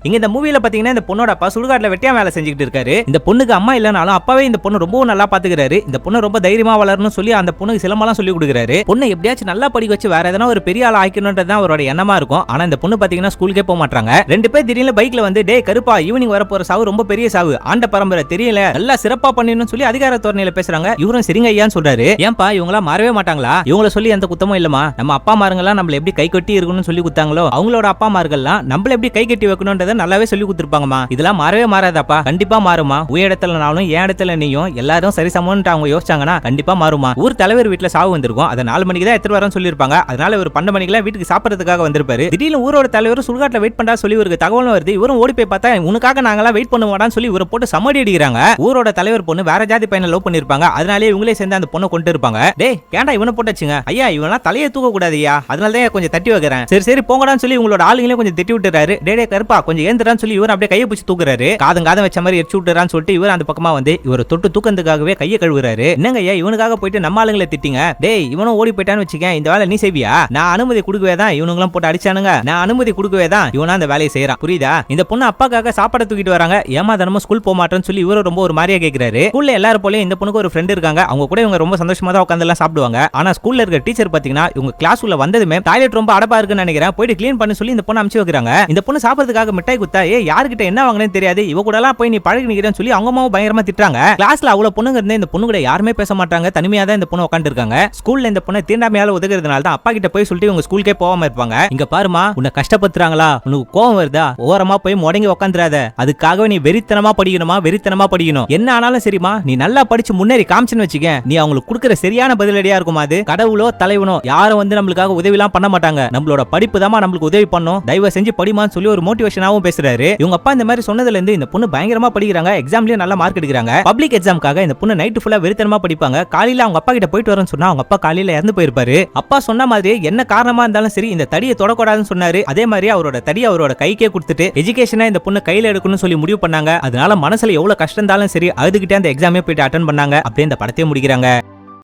இங்க இந்த மூவில பாத்தீங்கன்னா இந்த பொண்ணோட அப்பா சுடுகாட்டுல வெட்டியா வேலை செஞ்சுட்டு இருக்காரு. இந்த பொண்ணுக்கு அம்மா இல்லனாலும் அப்பாவே இந்த பொண்ணு ரொம்ப நல்லா பாத்துக்கிறாரு. இந்த பொண்ணு ரொம்ப தைரியமா வளரணும்னு சொல்லி அந்த பொண்ணுக்கு சிலம்பெல்லாம் சொல்லி கொடுக்குறாரு. பொண்ணு எப்படியாச்சும் நல்லா படிக்க வச்சு வேற எதனா ஒரு பெரிய ஆள் ஆக்கணும்ன்றது அவரோட எண்ணமா இருக்கும். ஆனா இந்த பொண்ணு பாத்தீங்கன்னா ஸ்கூலுக்கே போக மாட்டாங்க. ரெண்டு பேர் திடீர்னு பைக்ல வந்து டே கருப்பா ஈவினிங் வர போற சாவு ரொம்ப பெரிய சாவு, ஆண்ட பரம்பரை தெரியல, நல்லா சிறப்பா பண்ணணும்னு சொல்லி அதிகார தோரணையில பேசுறாங்க. இவரும் சரிங்க ஐயான்னு சொல்றாரு. ஏன்பா இவங்களா மாறவே மாட்டாங்களா? இவங்கள சொல்லி எந்த குத்தமும் இல்லமா. நம்ம அப்பா மாருங்கெல்லாம் நம்மள எப்படி கை கட்டி இருக்கணும்னு சொல்லி கொடுத்தாங்களோ அவங்களோட அப்பா மார்கள்லாம் நம்மள எப்படி கை கட்டி வைக்கணும்ன்றத நல்லாவே சொல்லி கொடுத்துருப்பாங்கம்மா. இதெல்லாம் மாறவே மாறாதப்பா. கண்டிப்பா மாறுமா. உயரத்துல நானும் ஏன் இடத்துல நீயும் எல்லாரும் சரி சமம்னு அவங்க யோசிச்சாங்கன்னா கண்டிப்பா மாறுமா. ஊர் தலைவர் வீட்டுல சாவு வந்திருக்கும். அதை 4 மணிக்கு தான் எடுத்து வரேன்னு சொல்லிருப்பாங்க. அதனால ஒரு 12 மணிக்கெல்லாம் வீட்டுக்கு சாப்பிடறதுக்காக வந்திருப்பாரு. திடீர்னு ஊரோட தலைவர் சுடுகாட்டுல வெயிட் பண்றா சொல்லி ஒரு தகவலும் வருது. இவரும் ஓடி போய் பார்த்தா உனக்காக நாங்கெல்லாம் வெயிட் பண்ணுவாடான்னு சொல்லி இவரை போட்டு சம்மடி அடிக்கிறாங்க. ஊரோட தலைவர் பொண்ணு வேற ஜாதி பையனை லவ் பண்ணிருப்பாங்க. அதனாலே இவங்களே சேர்ந்து அந்த பொண்ணை கொண்டு இருப்பாங்க. டேய் கேண்டா இவனை போட்டுச்சுங்க ஐயா, இவனா தலையை தூக்க கூடாதுயா, அதனால தான் கொஞ்சம் தட்டி வைக்கிறேன். சரி சரி போங்கடான்னு சொல்லி உங்களோட ஆளுங்களே கொஞ்சம் திட்டி விட்டுறாரு. டே கருப்பா கொஞ்சம் ஏந்திரான்னு சொல்லி இவர் அப்படியே கையை பிடிச்சி தூக்குறாரு. காதம் வச்ச மாதிரி எரிச்சு விட்டுறான்னு சொல்லிட்டு இவர் அந்த பக்கமா வந்து இவர் தொட்டு தூக்கத்துக்காகவே கையை கழுவுறாரு. என்னங்க ஐயா இவனுக்காக போயிட்டு நம்ம ஆளுங்களை திட்டிங்க. டேய் இவனும் ஓடி போயிட்டான்னு வச்சுக்கேன், இந்த வேலை நீ செய்வியா? நான் அனுமதி கொடுக்கவே தான் இவனுங்களும் போட்டு அடிச்சானுங்க. நான் அனுமதி கொடுக்கவே தான் இவனா அந்த வேலையை செய்யறான். புரியுதா? இந்த பொண்ணு அப்பாக்காக சாப்பாடு தூக்கிட்டு வராங்க. ஏமா தினமும் ஸ்கூல் போக மாட்டேன்னு சொல்லி இவரும் ரொம்ப ஒரு மாதிரியா கேட்கிறாரு. ஸ்கூல்ல எல்லாரும் போல இந்த பொண்ணுக்கு ஒரு ஃப்ரெண்ட் இருக்காங்க. அவங்க கூட இவங்க ரொம்ப சந்தோஷமா தான் உட்காந்து எல்லாம் சாப்பிடுவாங்க. ஆனா ஸ்கூல்ல இருக்க டீச்சர் பாத்தீங்கன்னா இவங்க கிளாஸ் உள்ள வந்ததுமே டாய்லெட் ரொம்ப அடப்பா இருக்குன்னு நினைக்கிறேன், போயிட்டு கிளீன் பண்ணி சொல்லி இந்த பொண்ணு அனுப்பிச்சு வைக்கிறாங்க. இந்த பொண்ணு சாப்பிடுறதுக்காக மிட்டாய் குத்தா யாருக்கிட்ட என்ன வாங்கினேன்னு தெரியாது, இவ கூட எல்லாம் போய் நீ பழகி நிக்கிறேன்னு சொல்லி அவங்க அம்மாவும் பயங்கரமா திட்டுறாங்க. கிளாஸ்ல அவ்வளவு பொண்ணுங்க இருந்தே இந்த பொண்ணு கூட யாருமே பேச மாட்டாங்க. தனிமையா தான் இந்த பொண்ணு உட்கார்ந்து இருக்காங்க. ஸ்கூல்ல இந்த பொண்ணு தீண்டாமையால உதகிறதுனால தான் அப்பா கிட்ட போய் சொல்லிட்டு இவங்க ஸ்கூலுக்கே போகாம இருப்பாங்க. இங்க பாருமா உன்னை கஷ்டப்படுத்துறாங்களா, உனக்கு கோவம் வருதா, ஓரமா போய் முடங்கி உட்காந்துராத. அதுக்காகவே நீ வெறித்தனமா படிக்கணுமா, வெறித்தனமா படிக்கணும். என்ன ஆனாலும் சரிமா, நீ நல்லா படிச்சு முன்னேறி காமிச்சுன்னு வச்சுக்க, நீ அவங்களுக்கு கொடுக்குற சரியான பதிலடியா இருக்குமா. அது கடவுளோ தலைவனோ யாரும் வந்து நம்மளுக்காக உதவி எல்லாம் பண்ண மாட்டாங்க. நம்மளோட படிப்பு தான் நம்மளுக்கு உதவி பண்ணும். தயவு செஞ்சு படிமான்னு சொல்லி ஒரு மோட்டிவேஷனாவும் பேசுறாரு. இவங்க அப்பா இந்த மாதிரி சொன்னதுல இருந்து இந்த பொண்ணு பயங்கரமா படிக்கிறாங்க. எக்ஸாம்லயும் நல்ல மார்க் எடுக்கிறாங்க. பப்ளிக் எக்ஸாம்காக இந்த பொண்ணு நைட் ஃபுல்லா வெறித்தனமா படிப்பாங்க. காலையில அவங்க அப்பா கிட்ட போயிட்டு வரேன்னு சொன்னா அவங்க அப்பா காலையில இறந்து போயிருப்பாரு. அப்பா சொன்ன மாதிரி என்ன காரணமா இருந்தாலும் சரி இந்த தடியை தொடக்கூடாதுன்னு சொன்னாரு. அதே மாதிரி அவரோட தடியை அவரோட கைக்கே கொடுத்துட்டு எஜுகேஷனா இந்த பொண்ணு கையில எடுக்கணும்னு சொல்லி முடிவு பண்ணாங்க. அதனால மனசுல எவ்வளவு கஷ்டம் இருந்தாலும் சரி அழுதுகிட்டே அந்த எக்ஸாமே போயிட்டு அட்டெண்ட் பண்ணாங்க. அப்படியே இந்த படத்தையே முடிக்கிறாங்க.